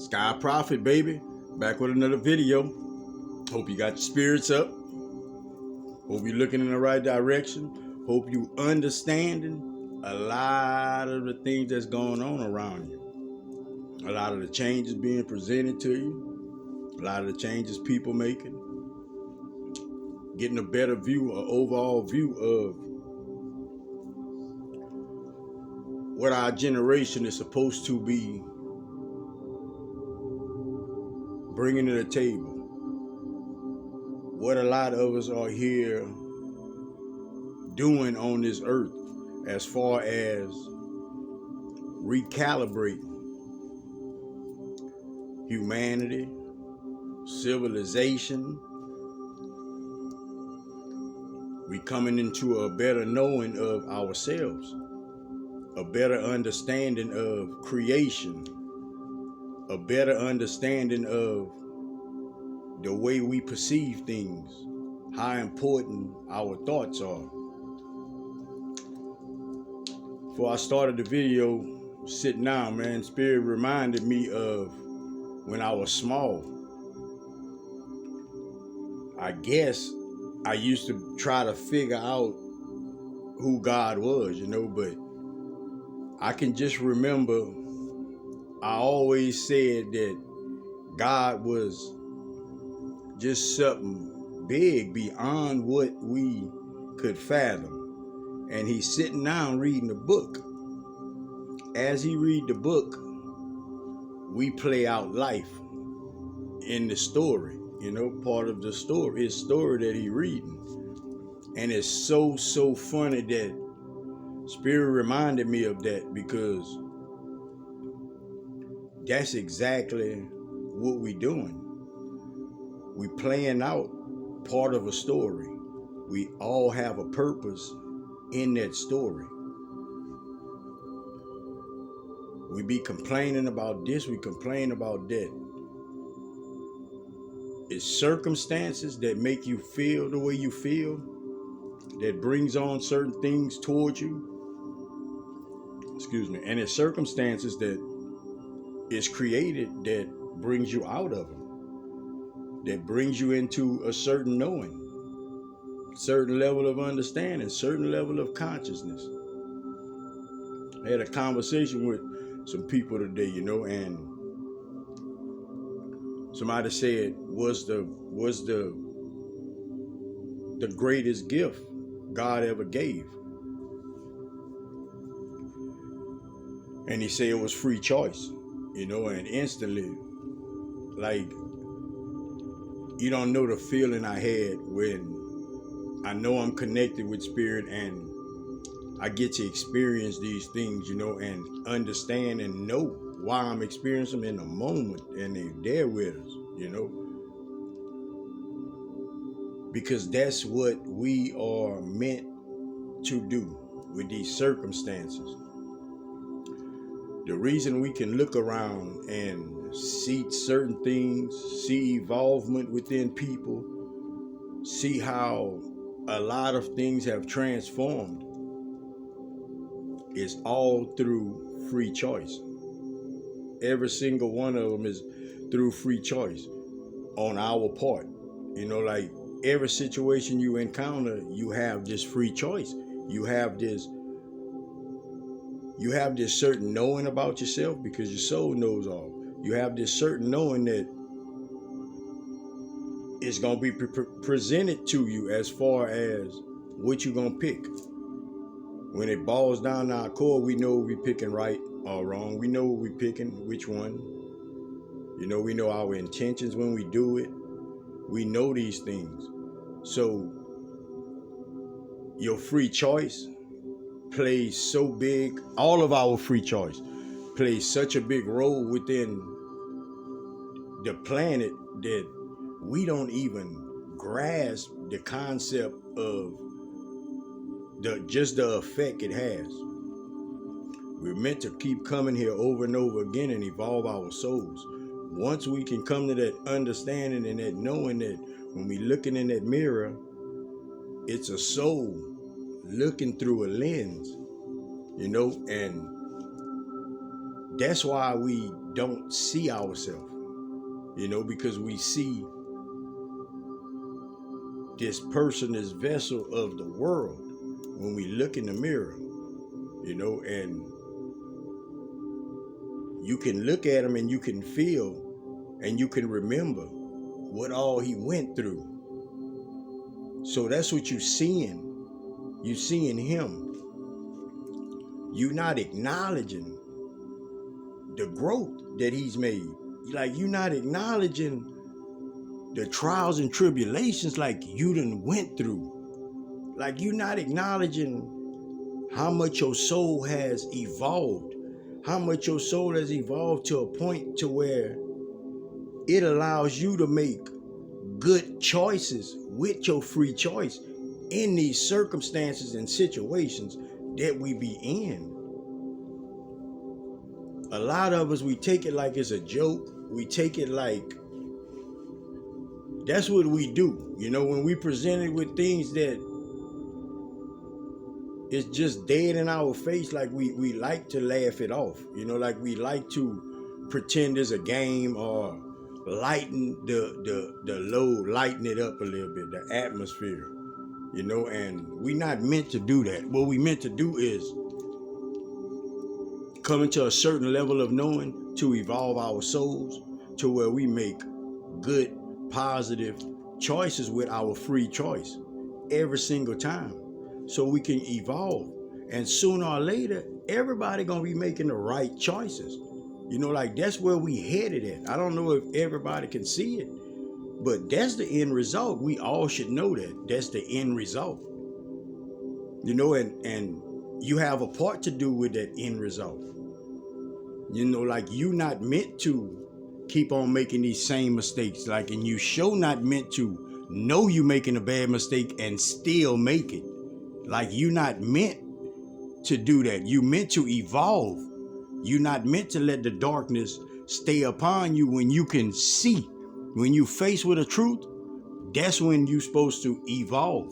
Sky Prophet, baby. Back with another video. Hope you got your spirits up. Hope you're looking in the right direction. Hope you understanding a lot of the things that's going on around you. A lot of the changes being presented to you. A lot of the changes people making. Getting a better view, an overall view of what our generation is supposed to be bringing to the table. What a lot of us are here doing on this earth as far as recalibrating humanity, civilization. We coming into a better knowing of ourselves, a better understanding of creation, a better understanding of the way we perceive things, how important our thoughts are. Before I started the video, sitting down, man, Spirit reminded me of when I was small. I guess I used to try to figure out who God was, but I can just remember I always said that God was just something big beyond what we could fathom. And he's sitting down reading the book. As he read the book, we play out life in the story, part of the story, his story that he reading. And it's so funny that Spirit reminded me of that, because that's exactly what we doing. We playing out part of a story. We all have a purpose in that story. We be complaining about this, we complain about that. It's circumstances that make you feel the way you feel, that brings on certain things towards you. And it's circumstances that is created that brings you out of them, that brings you into a certain knowing, certain level of understanding, certain level of consciousness. I had a conversation with some people today, and somebody said, was the greatest gift God ever gave? And he said it was free choice, and instantly, like, you don't know the feeling I had when I know I'm connected with Spirit and I get to experience these things, and understand and know why I'm experiencing them in the moment, and they're there with us, because that's what we are meant to do with these circumstances. The reason we can look around and see certain things, see evolvement within people, see how a lot of things have transformed, is all through free choice. Every single one of them is through free choice on our part. Like every situation you encounter, you have this free choice. You have this certain knowing about yourself, because your soul knows all. You have this certain knowing that it's going to be presented to you as far as what you're going to pick. When it boils down to our core, we know we're picking right or wrong. We know what we're picking, which one. We know our intentions when we do it. We know these things. So your free choice plays so big. All of our free choice plays such a big role within the planet that we don't even grasp the concept of the effect it has. We're meant to keep coming here over and over again and evolve our souls. Once we can come to that understanding and that knowing that when we looking in that mirror, it's a soul looking through a lens, and that's why we don't see ourselves, because we see this person, this vessel of the world when we look in the mirror, and you can look at him and you can feel and you can remember what all he went through. So that's what you're seeing. You're seeing him. You're not acknowledging the growth that he's made. Like, you're not acknowledging the trials and tribulations like you done went through. Like, you're not acknowledging how much your soul has evolved. How much your soul has evolved to a point to where it allows you to make good choices with your free choice in these circumstances and situations that we be in. A lot of us, we take it like it's a joke. We take it like that's what we do. When we presented with things that it's just dead in our face, like we like to laugh it off. Like we like to pretend it's a game or lighten the load, lighten it up a little bit, the atmosphere. And we not meant to do that. What we meant to do is come into a certain level of knowing to evolve our souls to where we make good, positive choices with our free choice every single time so we can evolve. And sooner or later, everybody gonna be making the right choices. Like that's where we headed at. I don't know if everybody can see it, but that's the end result. We all should know that. That's the end result. And you have a part to do with that end result. Like you not meant to keep on making these same mistakes. Like, and you sure not meant to know you making a bad mistake and still make it. Like, you not meant to do that. You meant to evolve. You not meant to let the darkness stay upon you when you can see. When you face with the truth, that's when you're supposed to evolve.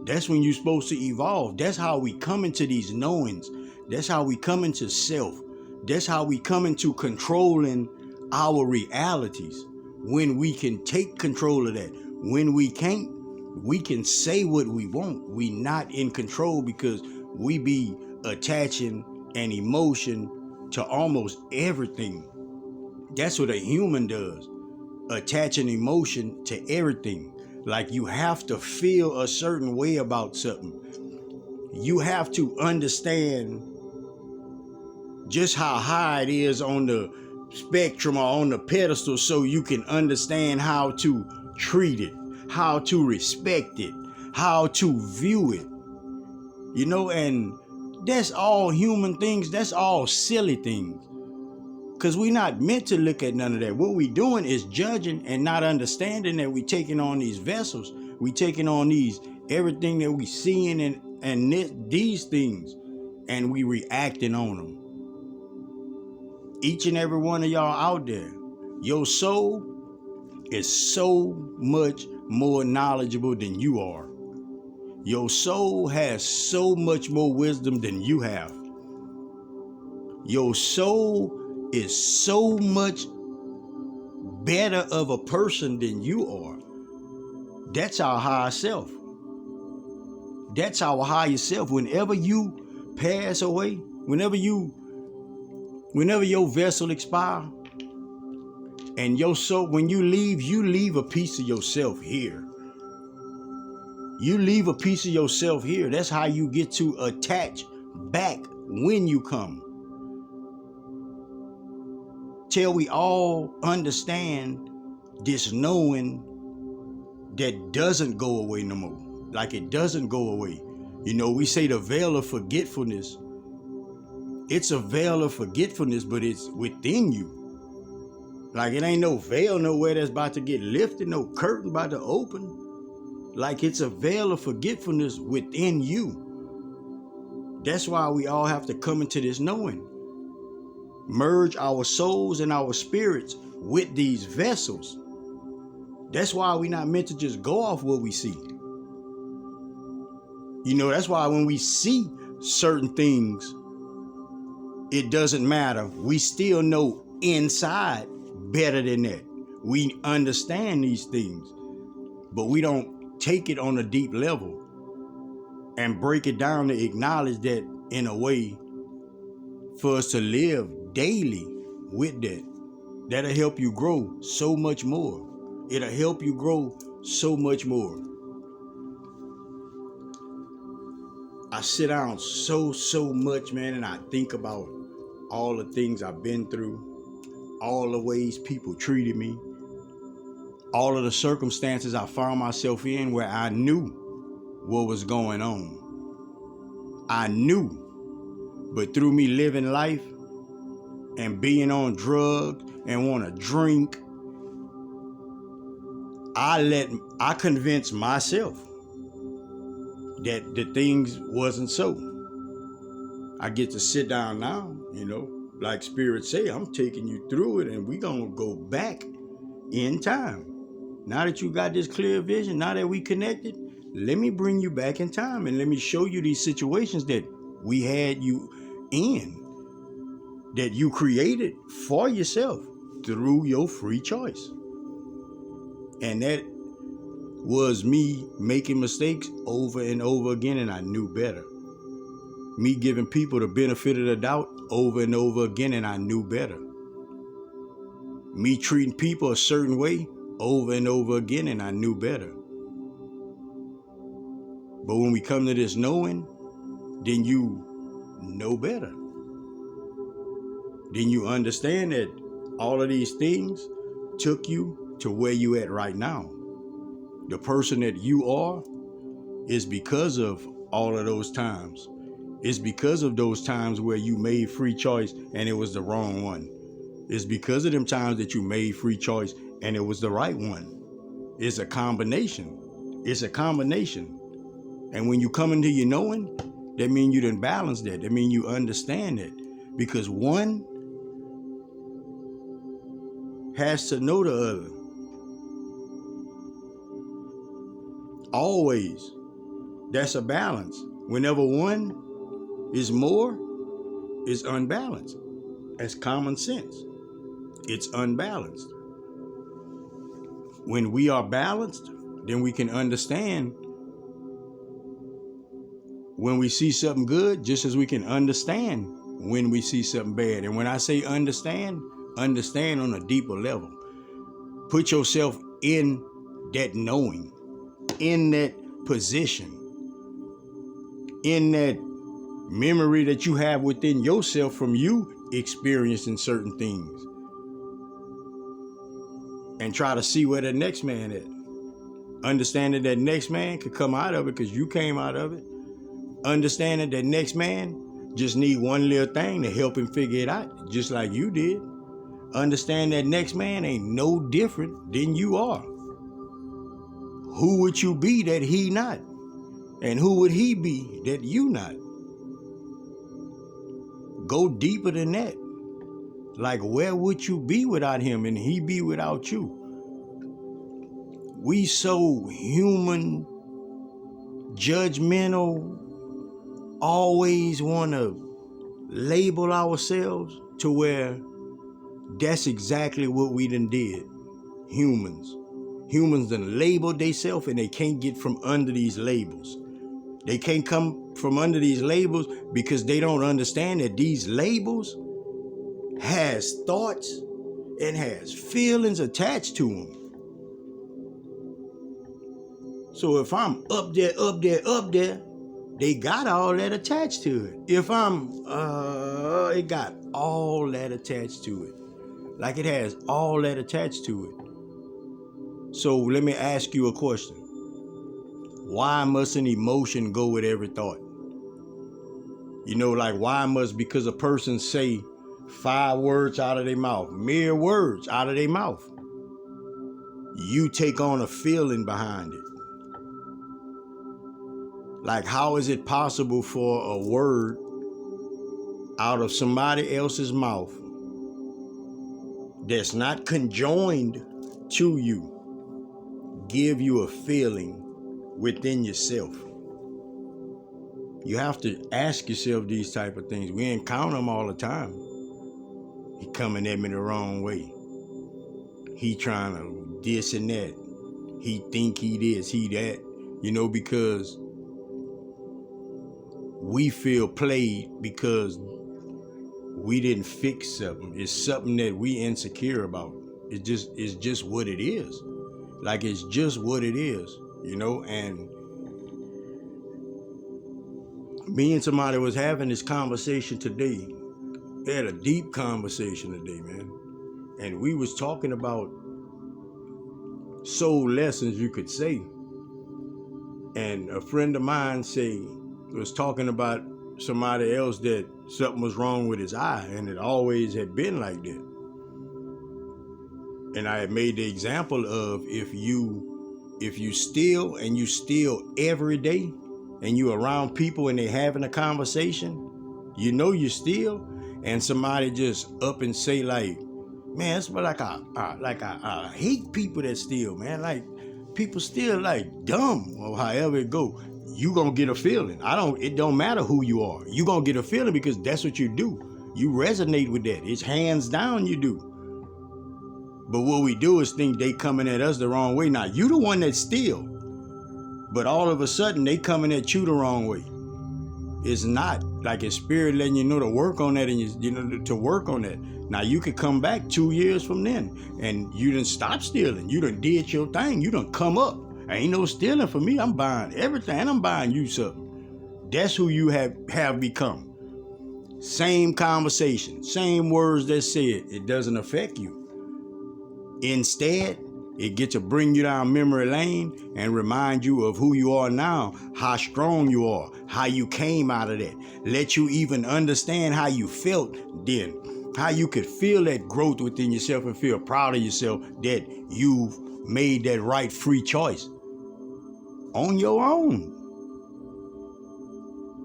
That's when you're supposed to evolve. That's how we come into these knowings. That's how we come into self. That's how we come into controlling our realities. When we can take control of that. When we can't, we can say what we want. We not in control because we be attaching an emotion to almost everything. That's what a human does. Attach an emotion to everything. Like you have to feel a certain way about something. You have to understand just how high it is on the spectrum or on the pedestal so you can understand how to treat it, how to respect it, how to view it. And that's all human things. That's all silly things. Because we're not meant to look at none of that. What we're doing is judging and not understanding that we're taking on these vessels. We're taking on everything that we seeing and these things, and we reacting on them. Each and every one of y'all out there, your soul is so much more knowledgeable than you are. Your soul has so much more wisdom than you have. Your soul is so much better of a person than you are. That's our higher self. That's our higher self. Whenever you pass away, whenever your vessel expire, and your soul, when you leave a piece of yourself here. You leave a piece of yourself here. That's how you get to attach back when you come. Till we all understand this knowing that doesn't go away no more. Like it doesn't go away. We say the veil of forgetfulness. It's a veil of forgetfulness, but it's within you. Like it ain't no veil nowhere that's about to get lifted, no curtain about to open. Like it's a veil of forgetfulness within you. That's why we all have to come into this knowing. Merge our souls and our spirits with these vessels. That's why we're not meant to just go off what we see. That's why when we see certain things, it doesn't matter. We still know inside better than that. We understand these things, but we don't take it on a deep level and break it down to acknowledge that in a way for us to live daily with that. That'll help you grow so much more. It'll help you grow so much more. I sit down so much, man, and I think about all the things I've been through, all the ways people treated me, all of the circumstances I found myself in where I knew what was going on. I knew, but through me living life and being on drugs and want to drink, I convinced myself that the things wasn't so. I get to sit down now, like Spirit say, I'm taking you through it and we gonna go back in time. Now that you got this clear vision, now that we connected, let me bring you back in time and let me show you these situations that we had you in, that you created for yourself through your free choice. And that was me making mistakes over and over again, and I knew better. Me giving people the benefit of the doubt over and over again, and I knew better. Me treating people a certain way over and over again, and I knew better. But when we come to this knowing, then you know better. Then you understand that all of these things took you to where you at right now. The person that you are is because of all of those times. It's because of those times where you made free choice and it was the wrong one. It's because of them times that you made free choice and it was the right one. It's a combination. It's a combination. And when you come into your knowing, that means you done balance that. That means you understand it. Because one has to know the other. Always. That's a balance. Whenever one is more, it's unbalanced. That's common sense. It's unbalanced. When we are balanced, then we can understand when we see something good, just as we can understand when we see something bad. And when I say understand on a deeper level. Put yourself in that knowing, in that position, in that memory that you have within yourself from you experiencing certain things. And try to see where the next man is. Understanding that next man could come out of it because you came out of it. Understanding that next man just need one little thing to help him figure it out, just like you did. Understand that next man ain't no different than you are. Who would you be that he not? And who would he be that you not? Go deeper than that. Like, where would you be without him and he be without you? We so human, judgmental, always want to label ourselves to where that's exactly what we done did. Humans done labeled themselves and they can't get from under these labels. They can't come from under these labels because they don't understand that these labels has thoughts and has feelings attached to them. So if I'm up there, they got all that attached to it. If I'm, it got all that attached to it. Like it has all that attached to it. So let me ask you a question. Why must an emotion go with every thought? Like why must, because a person say 5 words out of their mouth, mere words out of their mouth, you take on a feeling behind it. Like, how is it possible for a word out of somebody else's mouth that's not conjoined to you give you a feeling within yourself? You have to ask yourself these type of things. We encounter them all the time. He coming at me the wrong way. He trying to this and that. He think he this, he that. Because we feel played because we didn't fix something. It's something that we insecure about. It's just what it is. Like, it's just what it is, and me and somebody was having this conversation today. We had a deep conversation today, man. And we was talking about soul lessons, you could say. And a friend of mine was talking about somebody else that something was wrong with his eye, and it always had been like that. And I had made the example of if you steal and you steal every day, and you around people and they having a conversation, you steal, and somebody just up and say like, man, it's like I hate people that steal, man. Like, people steal like dumb, or however it go. You gonna get a feeling. It don't matter who you are. You gonna get a feeling because that's what you do. You resonate with that. It's hands down you do. But what we do is think they coming at us the wrong way. Now, you the one that steal, but all of a sudden they coming at you the wrong way. It's not like a spirit letting you know to work on that, and to work on that. Now, you could come back 2 years from then and you done stop stealing. You done did your thing. You done come up. Ain't no stealing for me. I'm buying everything, and I'm buying you something. That's who you have become. Same conversation, same words that said, it doesn't affect you. Instead, it gets to bring you down memory lane and remind you of who you are now, how strong you are, how you came out of that. Let you even understand how you felt then, how you could feel that growth within yourself and feel proud of yourself that you've made that right free choice on your own.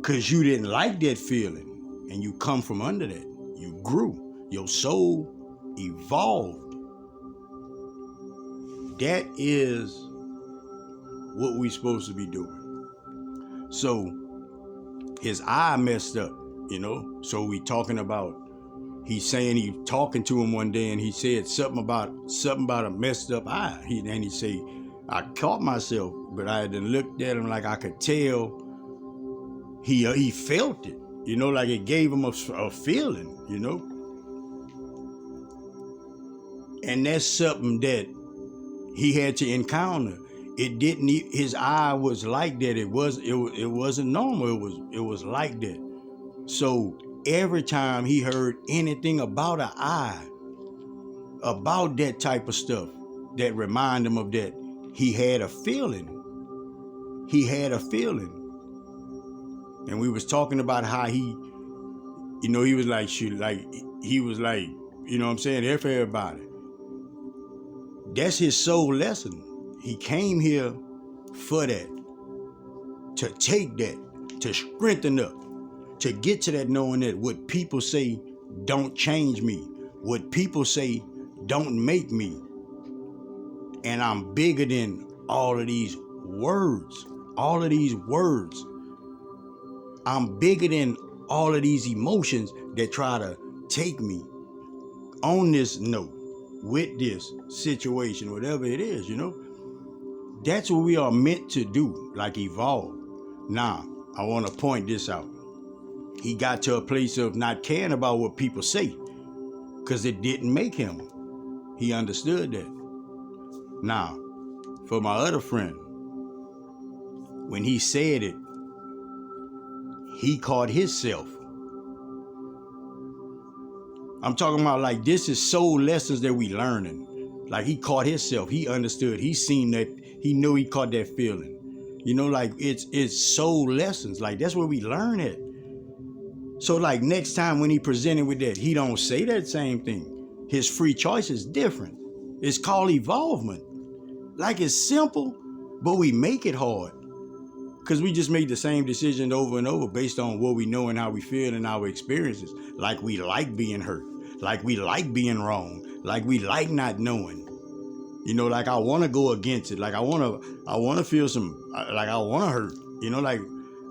Because you didn't like that feeling, and you come from under that. You grew. Your soul evolved. That is what we're supposed to be doing. So his eye messed up, So we talking about, he's saying he talking to him one day, and he said something about a messed up eye. And he say, I caught myself, but I had looked at him like I could tell he felt it, like it gave him a feeling, And that's something that he had to encounter. His eye was like that. It wasn't normal. It was like that. So every time he heard anything about an eye, about that type of stuff that reminded him of that, he had a feeling. And we was talking about how he was like, he was like, what I'm saying, F everybody. That's his soul lesson. He came here for that, to take that, to strengthen up, to get to that knowing that what people say don't change me, what people say don't make me. And I'm bigger than all of these words. I'm bigger than all of these emotions that try to take me on this note, with this situation, whatever it is, That's what we are meant to do, like evolve. Now, I want to point this out. He got to a place of not caring about what people say because it didn't make him. He understood that. Now, for my other friend, when he said it, he caught himself. I'm talking about like this is soul lessons that we learning. Like he caught himself. He understood. He seen that. He knew he caught that feeling. Like it's soul lessons. Like that's where we learn it. So like next time when he presented with that, he don't say that same thing. His free choice is different. It's called evolvement. Like it's simple, but we make it hard. Because we just make the same decision over and over based on what we know and how we feel and our experiences. Like we like being hurt. Like we like being wrong. Like we like not knowing. Like I want to go against it. Like I want to feel like I want to hurt. Like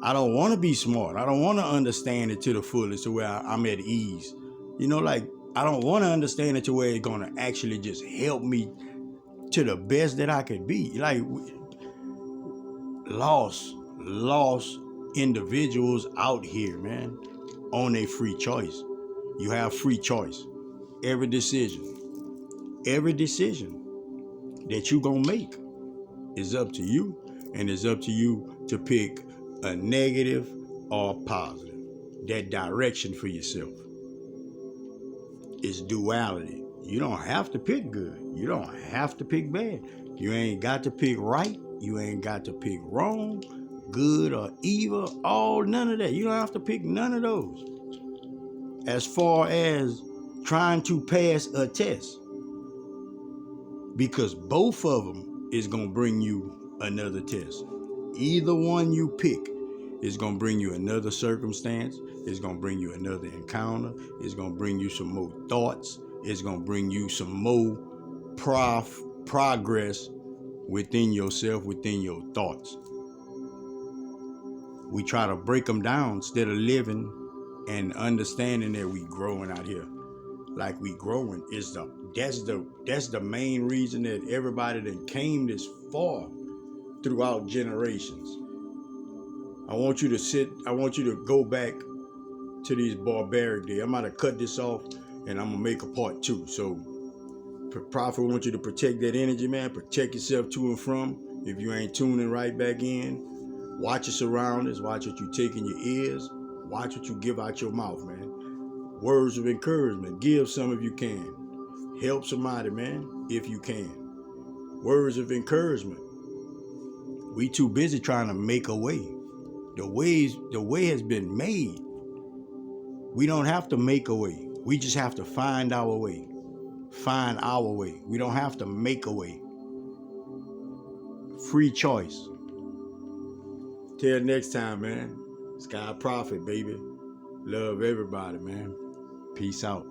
I don't want to be smart. I don't want to understand it to the fullest to where I'm at ease. Like, I don't want to understand it to where it's going to actually just help me to the best that I could be. Like, lost individuals out here, man, on a free choice. You have free choice. Every decision that you gonna make is up to you, and it's up to you to pick a negative or positive. That direction for yourself. It's duality. You don't have to pick good. You don't have to pick bad. You ain't got to pick right. You ain't got to pick wrong, good or evil, none of that. You don't have to pick none of those. As far as trying to pass a test, because both of them is going to bring you another test. Either one you pick is going to bring you another circumstance. It's going to bring you another encounter. It's going to bring you some more thoughts. It's going to bring you some more progress within yourself, within your thoughts. We try to break them down instead of living and understanding that we growing out here. Like we growing that's the main reason that everybody that came this far throughout generations. I want you to go back to these barbaric days. I'm going to cut this off and I'm going to make a part 2. So Prophet, I want you to protect that energy, man. Protect yourself to and from. If you ain't tuning right back in, watch your surroundings. Watch what you take in your ears. Watch what you give out your mouth, man. Words of encouragement. Give some if you can. Help somebody, man, if you can. Words of encouragement. We too busy trying to make a way. The way has been made. We don't have to make a way. We just have to find our way. Find our way. We don't have to make a way. Free choice. Till next time, man. Sky Prophet, baby. Love everybody, man. Peace out.